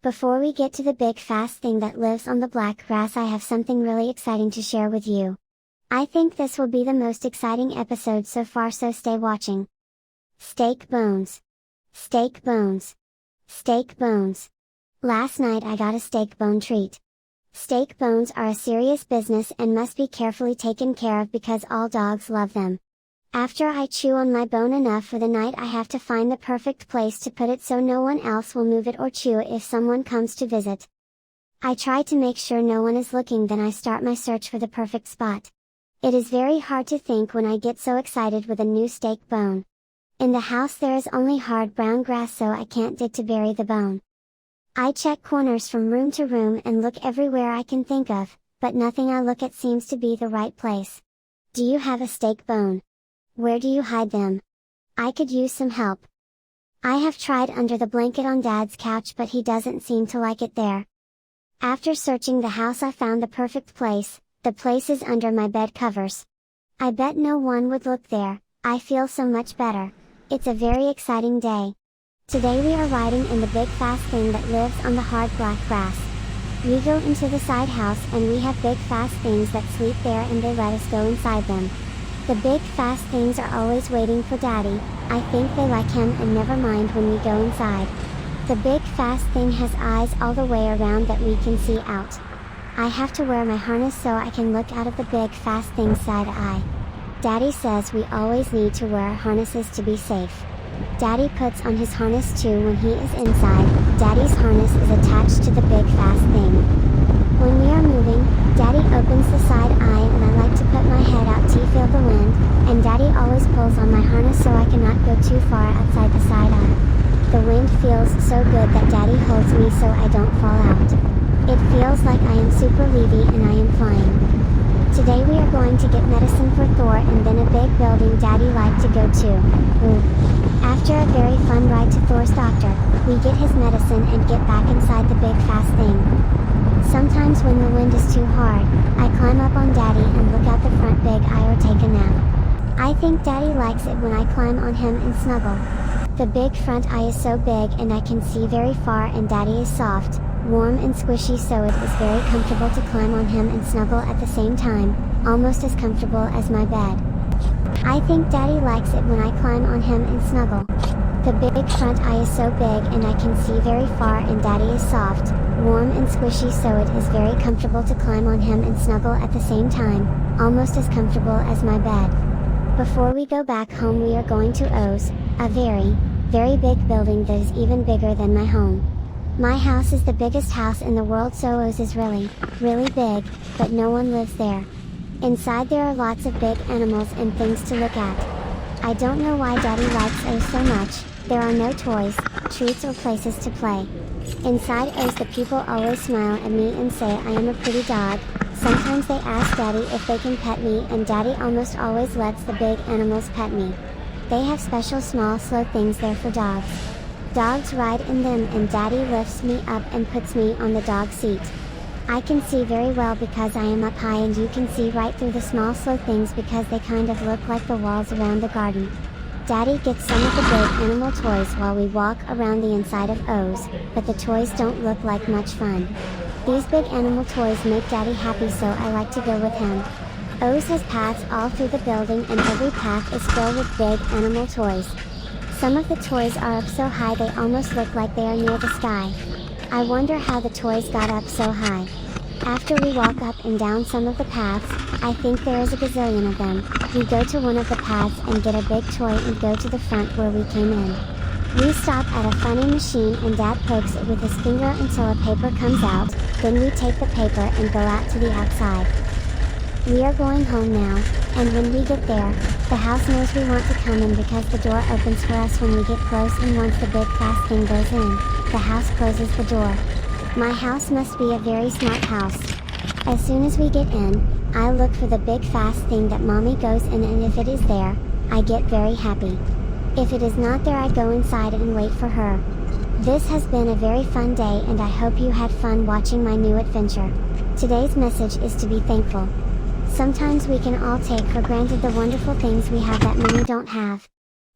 Before we get to the big fast thing that lives on the black grass, I have something really exciting to share with you. I think this will be the most exciting episode so far, so stay watching. Steak bones. Steak bones. Steak bones. Last night I got a steak bone treat. Steak bones are a serious business and must be carefully taken care of because all dogs love them. After I chew on my bone enough for the night, I have to find the perfect place to put it so no one else will move it or chew it if someone comes to visit. I try to make sure no one is looking, then I start my search for the perfect spot. It is very hard to think when I get so excited with a new steak bone. In the house there is only hard brown grass, so I can't dig to bury the bone. I check corners from room to room and look everywhere I can think of, but nothing I look at seems to be the right place. Do you have a steak bone? Where do you hide them? I could use some help. I have tried under the blanket on Dad's couch, but he doesn't seem to like it there. After searching the house I found the perfect place. The place is under my bed covers. I bet no one would look there. I feel so much better. It's a very exciting day. Today we are riding in the big fast thing that lives on the hard black grass. We go into the side house and we have big fast things that sleep there and they let us go inside them. The big fast things are always waiting for Daddy. I think they like him and never mind when we go inside. The big fast thing has eyes all the way around that we can see out. I have to wear my harness so I can look out of the big fast thing's side eye. Daddy says we always need to wear harnesses to be safe. Daddy puts on his harness too when he is inside. Daddy's harness is attached to the big fast thing. When we are moving, Daddy opens the side eye and I like to put my head out to feel the wind, and Daddy always pulls on my harness so I cannot go too far outside the side eye. The wind feels so good that Daddy holds me so I don't fall out. It feels like I am Super Livi and I am flying. Today we are going to get medicine for Thor and then a big building Daddy liked to go to. Ooh. After a very fun ride to Thor's doctor, we get his medicine and get back inside the big fast thing. Sometimes when the wind is too hard, I climb up on Daddy and look out the front big eye or take a nap. I think Daddy likes it when I climb on him and snuggle. The big front eye is so big and I can see very far, and Daddy is soft, warm and squishy, so it is very comfortable to climb on him and snuggle at the same time, almost as comfortable as my bed. I think Daddy likes it when I climb on him and snuggle. The big front eye is so big and I can see very far, and Daddy is soft, warm and squishy, so it is very comfortable to climb on him and snuggle at the same time, almost as comfortable as my bed. Before we go back home we are going to O's, a very, very big building that is even bigger than my home. My house is the biggest house in the world, so O's is really, really big, but no one lives there. Inside there are lots of big animals and things to look at. I don't know why Daddy likes O's so much. There are no toys, treats or places to play. Inside O's the people always smile at me and say I am a pretty dog. Sometimes they ask Daddy if they can pet me, and Daddy almost always lets the big animals pet me. They have special small slow things there for dogs. Dogs ride in them and Daddy lifts me up and puts me on the dog seat. I can see very well because I am up high, and you can see right through the small slow things because they kind of look like the walls around the garden. Daddy gets some of the big animal toys while we walk around the inside of O's, but the toys don't look like much fun. These big animal toys make Daddy happy, so I like to go with him. O's has paths all through the building and every path is filled with big animal toys. Some of the toys are up so high they almost look like they are near the sky. I wonder how the toys got up so high. After we walk up and down some of the paths, I think there is a gazillion of them, we go to one of the paths and get a big toy and go to the front where we came in. We stop at a funny machine and Dad pokes it with his finger until a paper comes out, then we take the paper and go out to the outside. We are going home now, and when we get there, the house knows we want to come in because the door opens for us when we get close, and once the big fast thing goes in, the house closes the door. My house must be a very smart house. As soon as we get in, I look for the big fast thing that Mommy goes in, and if it is there, I get very happy. If it is not there I go inside and wait for her. This has been a very fun day and I hope you had fun watching my new adventure. Today's message is to be thankful. Sometimes we can all take for granted the wonderful things we have that many don't have.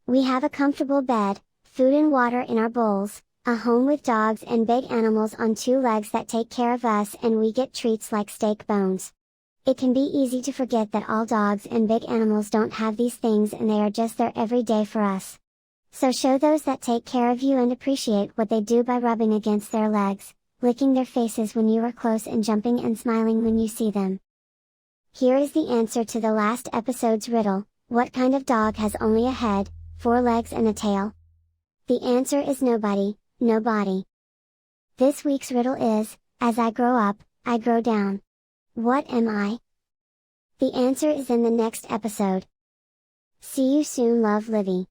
We have a comfortable bed, food and water in our bowls, A home with dogs and big animals on two legs that take care of us, and we get treats like steak bones. It can be easy to forget that all dogs and big animals don't have these things, and they are just there every day for us. So show those that take care of you and appreciate what they do by rubbing against their legs, licking their faces when you are close, and jumping and smiling when you see them. Here is the answer to the last episode's riddle: what kind of dog has only a head, 4 legs and a tail? The answer is nobody. Nobody. This week's riddle is, as I grow up, I grow down. What am I? The answer is in the next episode. See you soon, love, Livi.